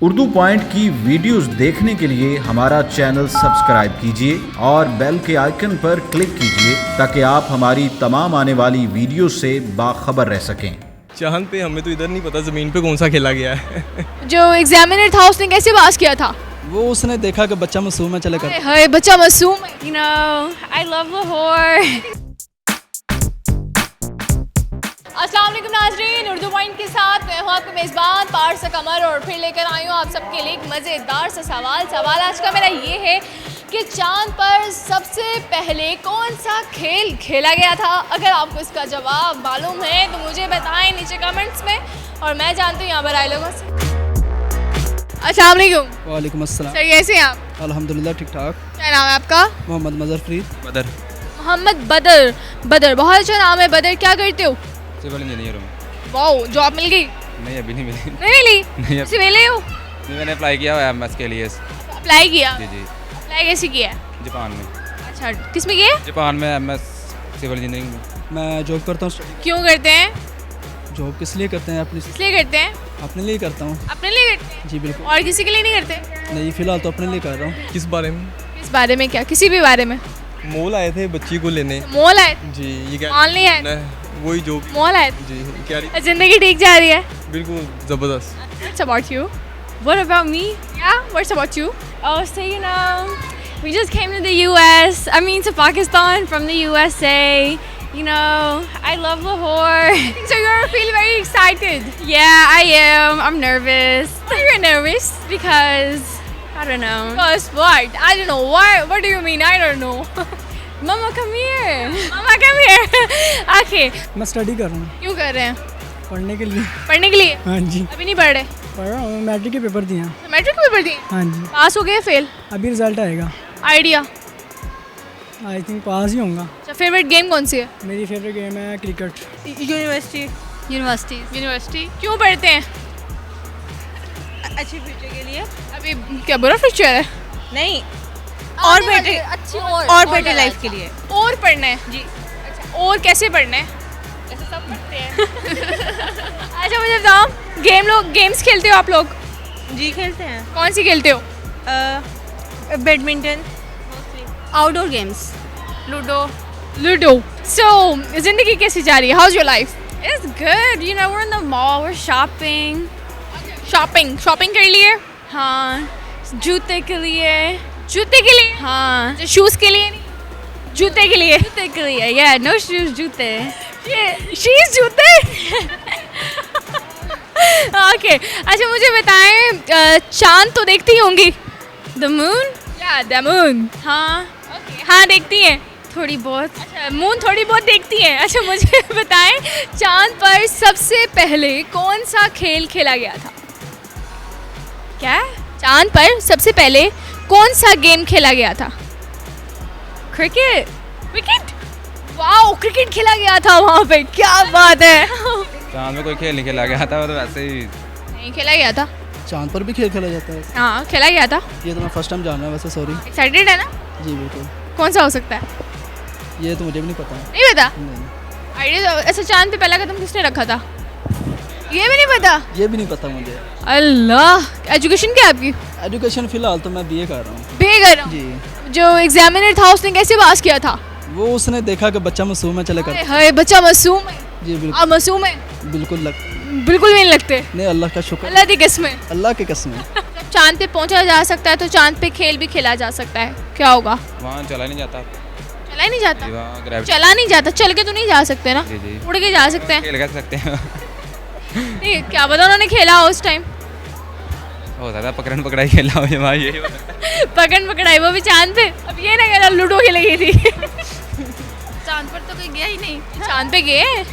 Urdu point की videos देखने के लिए हमारा चैनल सब्सक्राइब कीजिए और बेल के आइकन पर क्लिक कीजिए ताकि आप हमारी तमाम आने वाली वीडियो से बाखबर रह सकें। चांद पे हमें तो इधर नहीं पता ज़मीन पे कौन सा खेला गया है। जो एग्जामिनर था उसने कैसे पास किया था? वो उसने देखा कि बच्चा मासूम है, चले कर। हाय बच्चा मासूम है। You know, I love Lahore। अस्सलाम वालेकुम नाज़रीन, उर्दू पॉइंट के साथ मैं हूँ आपके मेज़बान पारसा कमर और फिर लेकर आई हूँ आप सबके लिए एक मज़ेदार सा सवाल आज का मेरा ये है कि चांद पर सबसे पहले कौन सा खेल खेला गया था? अगर आपको इसका जवाब मालूम है तो मुझे बताएं नीचे कमेंट्स में और मैं जानती हूँ यहाँ पर आए लोगों से। अस्सलाम वालेकुम। वालेकुम अस्सलाम। सर कैसे हैं आप? अल्हम्दुलिल्लाह ठीक ठाक। क्या नाम है आपका? मोहम्मद मजहर फरीद। बदर मोहम्मद बदर। बदर बहुत अच्छा नाम है। बदर क्या करते हो? सिविल इंजीनियर हूँ। वाओ, जॉब मिल गई? नहीं अभी नहीं मिली। नहीं मिली? नहीं सिविल हो? मैंने अप्लाई किया हुआ है एमएस के लिए। अप्लाई किया? जी जी। अप्लाई कैसे किया है? जापान में। अच्छा, किस में किया है? जापान में एमएस सिविल इंजीनियरिंग में। मैं जॉब करता हूँ। क्यों करते हैं? जॉब किस लिए करते हैं? अपनी इसलिए करते हैं? अपने लिए करता हूँ। अपने लिए करते हैं? जी बिल्कुल। और किसी के लिए नहीं करते? नहीं, फिलहाल तो अपने लिए कर रहा हूँ। किस बारे में? इस बारे में क्या? किसी भी बारे में? मॉल आए थे बच्ची को लेने। मॉल आए? जी ये क्या? मॉल नहीं आए? नहीं, वही जो मॉल आए? जी क्या रही? जिंदगी ठीक जा रही है? बिल्कुल ज़बरदस्त। What's about you? What about me? Yeah, what's about you? Oh, so you know, we just came to the US. I mean to Pakistan from the USA. You know, I love Lahore. So you feel very excited? Yeah, I am. I'm nervous Why are you nervous? because I don't know. Because what? I don't know. Why? What do you mean? I don't know. Mama, come here. Mama, come here. Okay. मैं study कर रहा हूँ, क्यों कर रहे हैं? पढ़ने के लिए। पढ़ने के लिए? हाँ जी, अभी नहीं पढ़ रहे? पढ़ रहा हूँ। मैट्रिक के पेपर दिए हैं। मैट्रिक के पेपर दिए? हाँ जी, पास हो गए फेल? अभी रिजल्ट आएगा। आइडिया? आई थिंक पास ही होऊंगा। अच्छा, फेवरेट गेम कौन सी है? मेरी फेवरेट गेम है क्रिकेट। यूनिवर्सिटी। University. यूनिवर्सिटी क्यों पढ़ते हैं? अच्छी फ्यूचर के लिए। अभी क्या बुरा फ्यूचर है? नहीं, और बेटर अच्छी और बेटर लाइफ के लिए। और पढ़ना है जी। अच्छा, और कैसे पढ़ना है? ऐसे सब पढ़ते हैं। अच्छा मुझे बताओ, गेम्स खेलते हो आप लोग? जी खेलते हैं। कौन सी खेलते हो? बैडमिंटन। Outdoor games. लूडो। सो जिंदगी कैसी जा रही है? House your life? It's good. You know, we're in the mall. We're shopping. Shopping कर लिए? हाँ. जूते के लिए. जूते के लिए? हाँ. शूज के लिए नहीं, जूते के लिए। जूते के लिए. Yeah, no shoes. जूते. शीज जूते। ओके अच्छा मुझे बताएं, चांद तो देखती होंगी? The moon. या द मून? हाँ. हाँ देखती हैं। थोड़ी बहुत. अच्छा मून थोड़ी बहुत देखती हैं। अच्छा मुझे बताएं, चांद पर सबसे पहले कौन सा खेल खेला गया था? क्या? चांद पर सबसे पहले कौन सा गेम खेला गया था? Cricket. क्रिकेट? वाओ, क्रिकेट खेला गया था वहाँ पे, क्या बात है। चांद में कोई खेल नहीं खेला गया था, वो तो वैसे ही। नहीं खेला गया था? चांद पर भी खेल खेला जाता है? हाँ खेला गया था। ये तो मैं फर्स्ट टाइम जान रहा हूँ वैसे, सॉरी। एक्साइटेड है ना? जी बिल्कुल। कौन सा हो सकता है? ये तो मुझे भी नहीं पता। नहीं पता? नहीं, आइडिया। अच्छा चांद पे पहला कदम किसने रखा था? ये भी नहीं पता? ये भी नहीं पता मुझे। अल्लाह। एजुकेशन क्या है आपकी? एजुकेशन फिलहाल तो मैं बीए कर रहा हूँ। बीए कर रहा हूँ। जी। जो एग्जामिनर था उसने कैसे पास किया था? वो उसने देखा कि बच्चा मासूम है, चले कर। हाय बच्चा मासूम है। जी बिल्कुल। आप मासूम है? बिल्कुल बिल्कुल भी नहीं लगते। नहीं, अल्लाह का शुक्र। अल्लाह की कसम। अल्लाह की कसम है। जब चांद पे पहुंचा जा सकता है तो चांद पे खेल भी खेला जा सकता है, क्या होगा? वहाँ चला नहीं जाता। चला ही नहीं जाता? वहाँ ग्रेविटी। चला नहीं जाता, चल के तो नहीं जा सकते ना? जी जी। उड़ के जा सकते हैं। खेल कर सकते हैं। नहीं क्या पता उन्होंने खेला हो उस टाइम। हो सकता है पकड़न पकड़ाई खेला हो वहाँ, यही। पकड़ पकड़ाई, वो भी चांद पे। अब ये ना कहना लूडो खेले गई थी। चांद पर तो कोई गया ही नहीं. चांद पे गए हैं?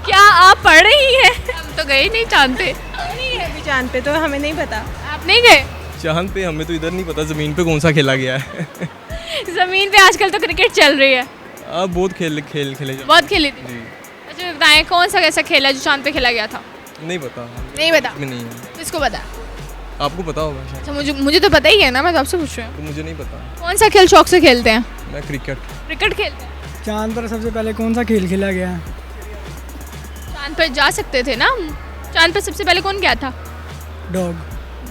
क्या आप पढ़ रही हैं? हम तो गए ही नहीं चांद पे. नहीं है अभी चांद पे, तो हमें नहीं पता। आप नहीं गए? चांद पे हमें तो इधर नहीं पता ज़मीन पे कौन सा खेला गया है। जमीन पे आजकल तो क्रिकेट चल रही है। आप बहुत खेल खेले जाते। बहुत खेली थी। जी अच्छा बताएं, कौन सा कैसा खेला जो चांद पे खेला गया था? नहीं पता। नहीं पता? में नहीं है। किसको पता? आपको पता होगा शायद। अच्छा मुझे तो पता ही है ना, मैं तो आपसे पूछ रही हूँ। तो मुझे नहीं पता। कौन सा खेल शौक से खेलते हैं? मैं क्रिकेट। क्रिकेट खेलते हैं। चांद पर सबसे पहले कौन सा खेल खेला गया? चांद पर जा सकते थे ना? चांद पर सबसे पहले कौन गया था? डॉग।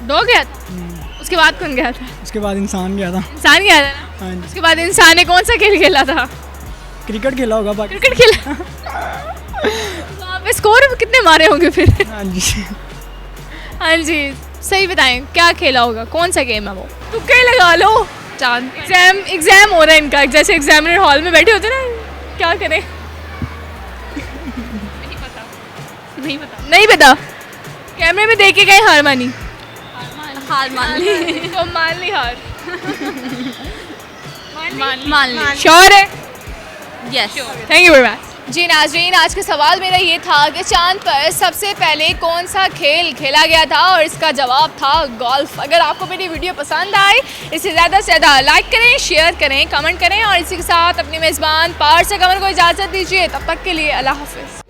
डॉग गया था, उसके बाद कौन गया था? उसके बाद इंसान गया था। इंसान गया था ना? हाँ जी। उसके बाद इंसान ने कौन सा खेल खेला था? क्रिकेट खेला होगा बाकी। क्रिकेट खेला। तो आप स्कोर कितने मारे होंगे फिर? हाँ जी। हाँ जी, सही बताएं क्या खेला होगा, कौन सा गेम है वो? तुक्के ही लगा लो। चांद एग्जाम हो रहा है इनका, जैसे एग्जामिनर हॉल में बैठे होते ना, क्या करें? नहीं पता। कैमरे में देख के कहीं हार मानी? हार मान ली। तो मान ली हार। मान ली। श्योर है? Yes. Thank you very much. जी नाज़रीन, आज का सवाल मेरा ये था कि चांद पर सबसे पहले कौन सा खेल खेला गया था, और इसका जवाब था गोल्फ। अगर आपको मेरी वीडियो पसंद आए, इसे ज़्यादा से ज़्यादा लाइक करें, शेयर करें, कमेंट करें, और इसी के साथ अपनी मेज़बान पारसा कमर को इजाज़त दीजिए। तब तक के लिए अल्लाह हाफ़िज़।